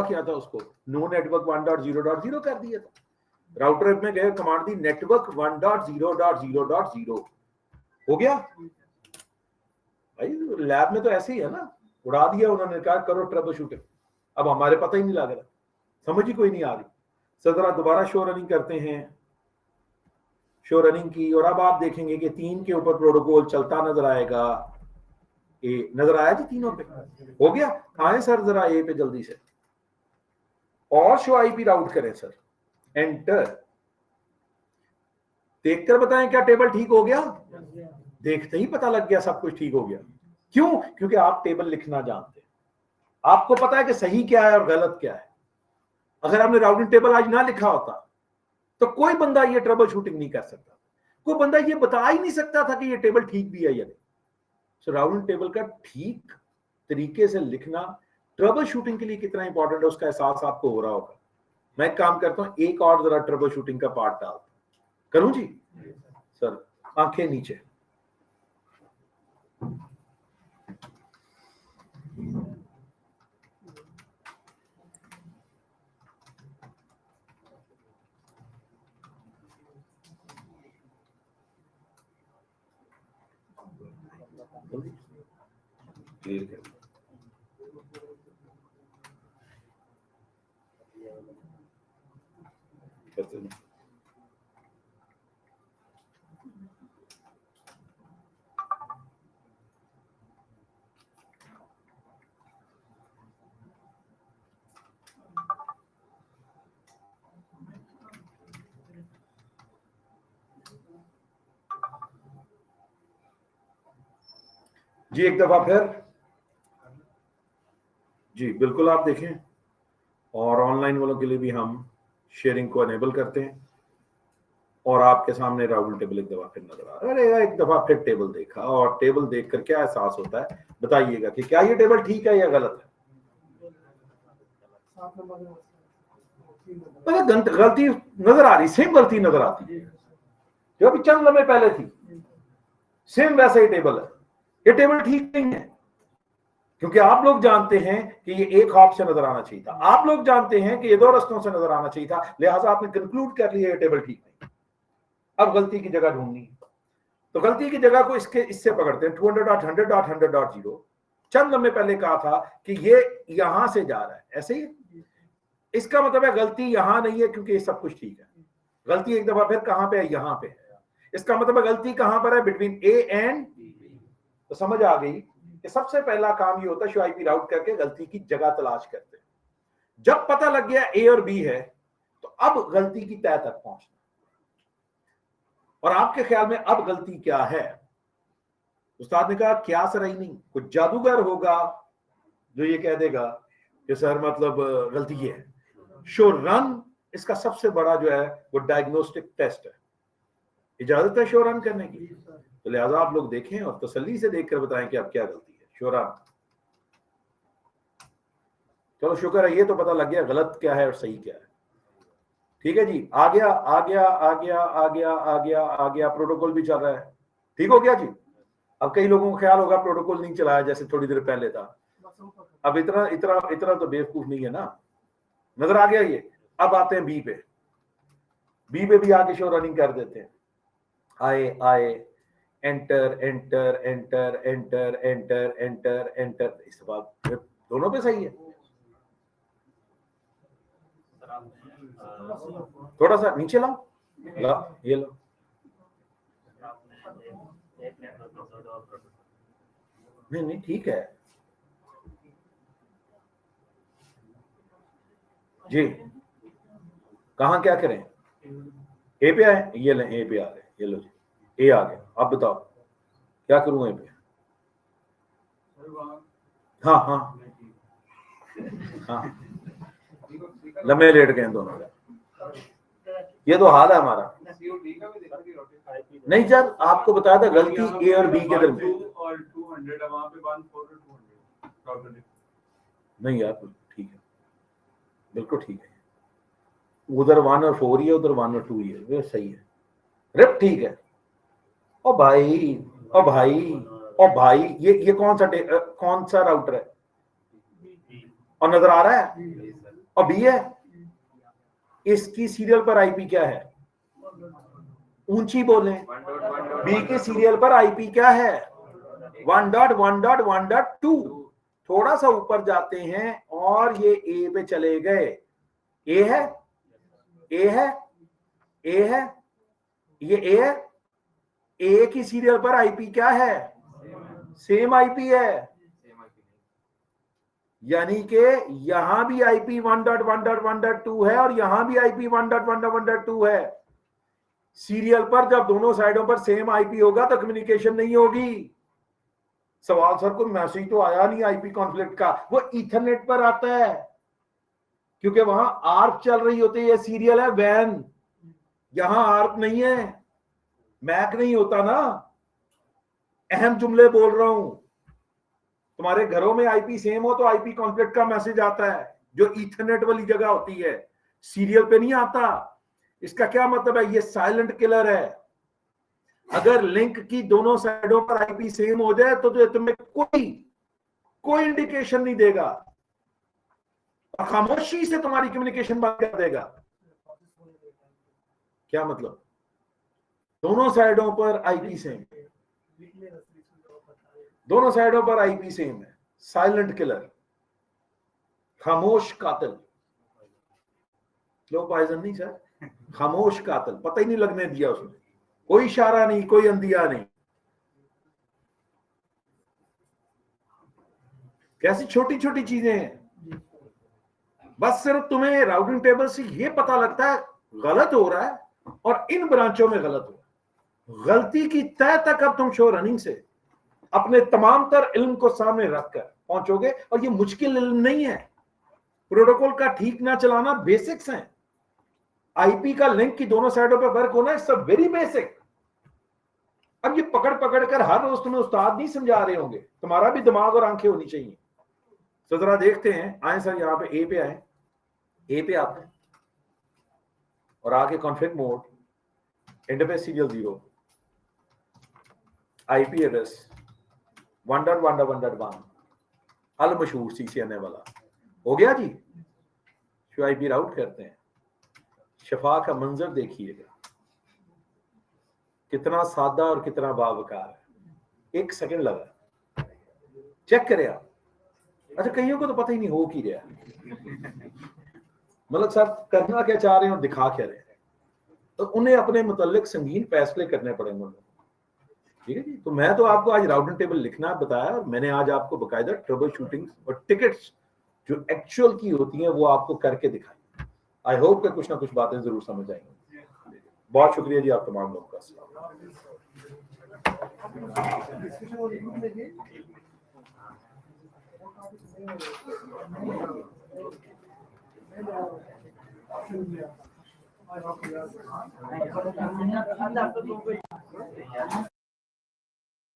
किया था उसको, नो नेटवर्क 1.0.0 कर दिया था। राउटर में गए, कमांड दी नेटवर्क 1.0.0.0 हो गया। भाई लैब में तो ऐसे ही है ना, उड़ा दिया उन्होंने, कहा करो ट्रबल शूटिंग। अब हमारे पता ही नहीं लग रहा, समझ ही कोई नहीं आ रही। सर जरा दोबारा शो रनिंग करते हैं, शो रनिंग की, और अब आप देखेंगे कि 3 के ऊपर प्रोटोकॉल चलता नजर आएगा। ए नजर आया जी, तीनों पे हो गया। आए सर जरा ए पे जल्दी से, और शो आईपी राउट करें सर, एंटर। देखकर बताएं क्या टेबल ठीक हो गया? देखते ही पता लग गया सब कुछ ठीक हो गया। क्यों? क्योंकि आप टेबल लिखना जानते हैं, आपको पता है कि सही क्या है और गलत क्या है। अगर आपने राउटिंग टेबल आज ना लिखा होता तो कोई बंदा ये ट्रबल शूटिंग नहीं कर सकता, कोई बंदा ये बता ही नहीं सकता था कि ये टेबल ठीक भी है या नहीं। सो राउटिंग टेबल का ठीक तरीके से लिखना ट्रबल शूटिंग के लिए कितना इंपॉर्टेंट है, उसका एहसास आपको हो रहा होगा। मैं एक काम करता हूं, एक और जरा ट्रबल शूटिंग का पार्ट डाल करूं जी। सर आंखें नीचे, क्लियर कर जी, एक दफा फिर जी बिल्कुल आप देखें, और ऑनलाइन वालों के लिए भी हम शेयरिंग को एनेबल करते हैं। और आपके सामने राउटिंग टेबल एक दफा फिर नजर आ रहा है। अरे एक दफा फिर टेबल देखा, और टेबल देखकर क्या एहसास होता है बताइएगा कि क्या ये टेबल ठीक है या गलत है? गलती नजर आ रही, सेम गलती नजर आती है जो अभी चंद लम्हे पहले थी, सेम वैसा ही टेबल है। ये टेबल ठीक नहीं है, क्योंकि आप लोग जानते हैं कि ये एक हॉप से नजर आना चाहिए था, आप लोग जानते हैं कि ये 2 रस्तों से नजर आना चाहिए था, लिहाजा आपने कंक्लूड कर लिया ये टेबल ठीक नहीं। अब गलती की जगह ढूंढनी है, तो गलती की जगह को इससे पकड़ते हैं 200.100.100.0। चंद लम्हे पहले कहा था कि ये यहां से जा रहा है, ऐसे ही इसका मतलब है गलती यहां नहीं है, क्योंकि ये सब कुछ ठीक है। गलती एक दफा फिर कहां पे है? यहां पे है। इसका मतलब है गलती कहां पर है? Between A and B. तो समझ आ गई कि सबसे पहला काम ये होता है, शो आईपी राउट करके गलती की जगह तलाश करते हैं। जब पता लग गया ए और बी है, तो अब गलती की तह तक पहुंचना। और आपके ख्याल में अब गलती क्या है? उस्ताद ने कहा क्या सर, ही नहीं, कुछ जादूगर होगा जो ये कह देगा कि सर मतलब गलती ये है। शो रन इसका सबसे बड़ा जो है वो डायग्नोस्टिक टेस्ट है। इजाजत है शो रन करने की, तो लिहाजा आप लोग देखें और तसल्ली से देखकर बताएं कि अब क्या गलती है। शो रन, चलो शुक्र है, ये तो पता लग गया गलत क्या है और सही क्या है। ठीक है जी, आ गया आ गया आ गया आ गया आ गया आ गया, प्रोटोकॉल भी चल रहा है, ठीक हो गया जी। अब कई लोगों को ख्याल होगा प्रोटोकॉल नहीं चलाया जैसे थोड़ी देर पहले था। अब इतना इतना इतना तो बेवकूफ नहीं है ना, नजर आ गया ये। अब आते हैं बी पे, बी पे भी आगे शो रनिंग कर देते हैं। आए आए, enter enter enter enter enter enter enter, इस बात दोनों पे सही है। थोड़ा सा नीचे लाओ, ला ये लो, नहीं नहीं ठीक है जी। कहाँ क्या करें? ए पे आए, ये लें, ए पे आ गए, ये लो जी, ए आ गया। अब बताओ क्या करूं ए पे? हाँ हाँ हाँ, लम्बे लेट गए दोनों, ये तो हाल है हमारा। नहीं सर, आपको बताया था गलती ए और बी के दरमियान। नहीं यार ठीक है, बिल्कुल ठीक है, उधर 1 और 4 ही है, उधर 1 और 2 ही है, वे सही है, रिप ठीक है। ओ भाई, ओ भाई, ओ भाई, ये कौन सा राउटर है और नजर आ रहा है? और बी है, इसकी सीरियल पर आईपी क्या है? ऊंची बोले, बी के सीरियल पर आईपी क्या है? 1.1.1.2। थोड़ा सा ऊपर जाते हैं और ये ए पे चले गए। ए है, ए है, ए है, ये ए है। ए की सीरियल पर आईपी क्या है? सेम आईपी है, यानी कि यहां भी आईपी 1.1.1.2 है और यहां भी आईपी 1.1.1.2 है। सीरियल पर जब दोनों साइडों पर सेम आईपी होगा तो कम्युनिकेशन नहीं होगी। सवाल सर को मैसेज तो आया नहीं आईपी कॉन्फ्लिक्ट का, वो ईथरनेट पर आता है क्योंकि वहां आर्प चल रही होती है। ये सीरियल है वैन, यहां आर्प नहीं है, मैक नहीं होता ना। अहम जुमले बोल रहा हूं। तुम्हारे घरों में आईपी सेम हो तो आईपी कॉन्फ्लिक्ट का मैसेज आता है, जो ईथरनेट वाली जगह होती है, सीरियल पे नहीं आता। इसका क्या मतलब है? ये साइलेंट किलर है। अगर लिंक की दोनों साइडों पर आईपी सेम हो जाए तो तुम्हें कोई इंडिकेशन नहीं देगा और खामोशी से तुम्हारी कम्युनिकेशन बंद कर देगा। क्या मतलब? दोनों साइडों पर आईपी सेम, दोनों साइडों पर आईपी सेम है। साइलेंट किलर, खामोश कातिल। लो पॉइजन नहीं सर, खामोश कातिल, पता ही नहीं लगने दिया उसने, कोई इशारा नहीं, कोई अंदिया नहीं। कैसी छोटी छोटी चीजें हैं। बस सिर्फ तुम्हें राउटिंग टेबल से ये पता लगता है गलत हो रहा है और इन ब्रांचों में गलत हो रहा है। गलती की तय तक अब तुम शो रनिंग से अपने तमाम तर इल्म को सामने रखकर पहुंचोगे। और ये मुश्किल इल्म नहीं है। प्रोटोकॉल का ठीक ना चलाना बेसिक्स हैं। आईपी का लिंक की दोनों साइडों पर वर्क होना इट्स अ वेरी बेसिक। अब ये पकड़ पकड़ कर हर रोज तुम्हें उस्ताद नहीं समझा रहे होंगे, तुम्हारा भी दिमाग और आंखें होनी चाहिए। तो जरा देखते हैं, आए सर यहां पे ए पे आए, ए पे आते हैं और आके conflict mode, interface serial 0, IP address 1.1.1.1, अल मशहूर सीसीएनए वाला हो गया जी। जो आईपी राउट करते हैं, शफा का मंजर देखिएगा, कितना सादा और कितना बावकार है। 1 सेकंड लगा, चेक करें आप। अच्छा, कईयों को तो पता ही नहीं हो की रहा, मतलब साहब करना क्या चाह रहे हैं और दिखा क्या रहे हैं, तो उन्हें अपने मुतल्लिक संगीन फैसले करने पड़ेंगे। ठीक है जी। तो मैं तो आपको आज राउटिंग टेबल लिखना बताया और मैंने आज आपको बकायदा ट्रबल शूटिंग और टिकट्स जो एक्चुअल की होती हैं वो आपको करके दिखाई। आई होप कि कुछ ना कुछ बातें जरूर समझ आएंगी। बहुत शुक्रिया जी आप तमाम लोगों का।